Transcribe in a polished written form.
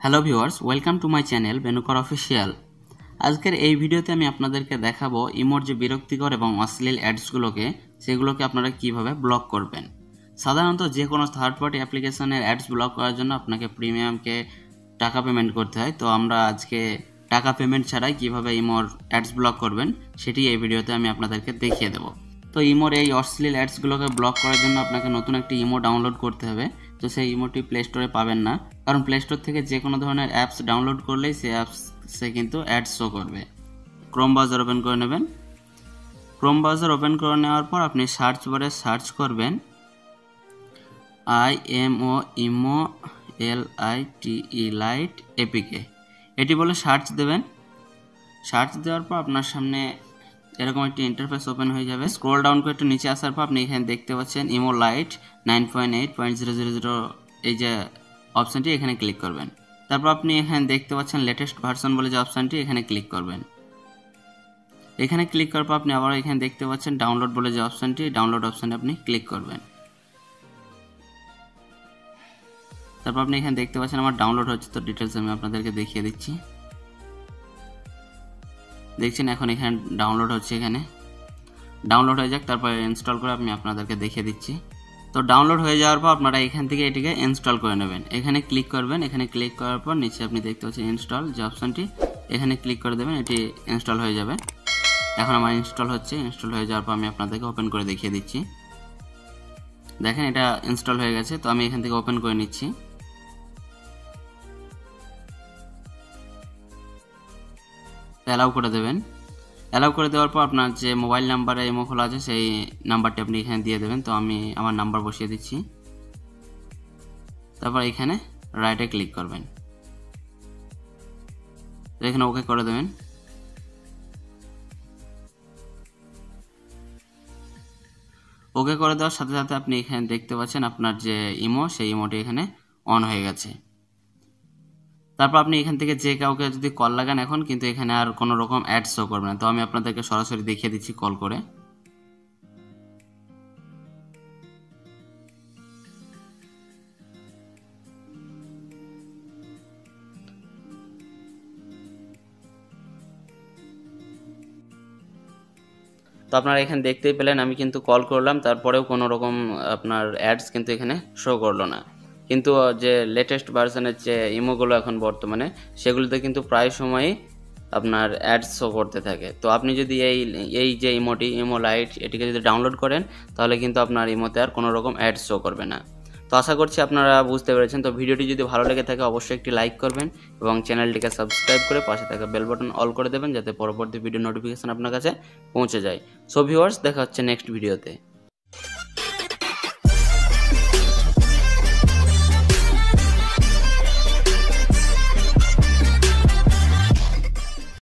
Hello viewers, welcome to my channel বেনুকার official. আজকের এই ভিডিওতে আমি আপনাদেরকে দেখাবো ইমোর যে বিরক্তিকর এবং অশ্লীল অ্যাডসগুলোকে সেগুলোকে আপনারা কিভাবে ব্লক করবেন। সাধারণত যে কোনো থার্ড পার্টি অ্যাপ্লিকেশনের অ্যাডস ব্লক করার জন্য আপনাকে প্রিমিয়ামকে টাকা পেমেন্ট করতে হয়। তো আমরা আজকে টাকা পেমেন্ট ছাড়াই কিভাবে ইমোর অ্যাডস ব্লক করবেন সেটি এই ভিডিওতে আমি আপনাদেরকে দেখিয়ে দেবো। তো ইমোর এই অশ্লীল অ্যাডসগুলোকে ব্লক করার জন্য আপনাকে নতুন একটি ইমো ডাউনলোড করতে হবে। তো সেই ইমোটি প্লে স্টোরে পাবেন না, কারণ প্লে স্টোর থেকে যে কোনো ধরনের অ্যাপস ডাউনলোড করলেই সেই অ্যাপসে কিন্তু অ্যাডস শো করবে। ক্রোম ব্রাউজার ওপেন করে নেবেন। ক্রোম ব্রাউজার ওপেন করে নেওয়ার পর আপনি সার্চ বারে সার্চ করবেন IMO LITE লাইট এপিকে, এটি বলে সার্চ দেবেন। সার্চ দেওয়ার পর আপনার সামনে এরকম একটি ইন্টারফেস ওপেন হয়ে যাবে। স্ক্রল ডাউন করে একটু নিচে আসার পর আপনি এখানে দেখতে পাচ্ছেন ইমো লাইট 9.8.0.0 এই যে অপশানটি, এখানে ক্লিক করবেন। তারপর আপনি এখানে দেখতে পাচ্ছেন লেটেস্ট ভার্সন বলে যে অপশানটি, এখানে ক্লিক করবেন। এখানে ক্লিক করার পর আপনি আবার এখানে দেখতে পাচ্ছেন ডাউনলোড বলে যে অপশানটি, ডাউনলোড অপশানে আপনি ক্লিক করবেন। তারপর আপনি এখানে দেখতে পাচ্ছেন আমার ডাউনলোড হচ্ছে, তো ডিটেলস আমি আপনাদেরকে দেখিয়ে দিচ্ছি। দেখছেন এখন এখানে ডাউনলোড হচ্ছে, এখানে ডাউনলোড হয়ে যাক, তারপর ইনস্টল করে আমি আপনাদেরকে দেখিয়ে দিচ্ছি। তো ডাউনলোড হয়ে যাওয়ার পর আপনারা এখান থেকে এটিকে ইনস্টল করে নেবেন। এখানে ক্লিক করবেন। এখানে ক্লিক করার পর নিচে আপনি দেখতে পাচ্ছেন ইনস্টল যে অপশানটি, এখানে ক্লিক করে দেবেন, এটি ইনস্টল হয়ে যাবে। এখন আমার ইনস্টল হচ্ছে। ইনস্টল হয়ে যাওয়ার পর আমি আপনাদেরকে ওপেন করে দেখিয়ে দিচ্ছি। দেখেন এটা ইনস্টল হয়ে গেছে। তো আমি এখান থেকে ওপেন করে নিচ্ছি। অ্যালাউ করে দেবেন। অ্যালাউ করে দেওয়ার পর আপনার যে মোবাইল নাম্বারে ইমো খোলা আছে সেই নাম্বারটি আপনি এখানে দিয়ে দেবেন। তো আমি আমার নাম্বার বসিয়ে দিচ্ছি। তারপর এখানে রাইটে ক্লিক করবেন। তো এখানে ওকে করে দেবেন। ওকে করে দেওয়ার সাথে সাথে আপনি এখানে দেখতে পাচ্ছেন আপনার যে ইমো সেই ইমোটি এখানে অন হয়ে গেছে। তারপর আপনি এখান থেকে যে কাউকে যদি কল লাগান এখন কিন্তু এখানে আর কোনো রকম অ্যাড শো করবে না। তো আমি আপনাদেরকে সরাসরি দেখিয়ে দিচ্ছি কল করে। তো আপনারা এখানে দেখতেই পেলেন আমি কিন্তু কল করলাম, তারপরেও কোনো রকম আপনার অ্যাডস কিন্তু এখানে শো করলো না। কিন্তু যে লেটেস্ট ভার্সনের যে ইমোগুলো এখন বর্তমানে সেগুলোতে কিন্তু প্রায় সময়ই আপনার অ্যাডস শো করতে থাকে। তো আপনি যদি এই যে ইমো লাইট এটিকে যদি ডাউনলোড করেন তাহলে কিন্তু আপনার ইমোতে আর কোনো রকম অ্যাডস শো করবে না। তো আশা করছি আপনারা বুঝতে পেরেছেন। তো ভিডিওটি যদি ভালো লেগে থাকে অবশ্যই একটি লাইক করবেন এবং চ্যানেলটিকে সাবস্ক্রাইব করে পাশে থাকা বেল বাটন অল করে দেবেন যাতে পরবর্তী ভিডিও নোটিফিকেশন আপনার কাছে পৌঁছে যায়। সো ভিউয়ার্স, দেখা হচ্ছে নেক্সট ভিডিওতে।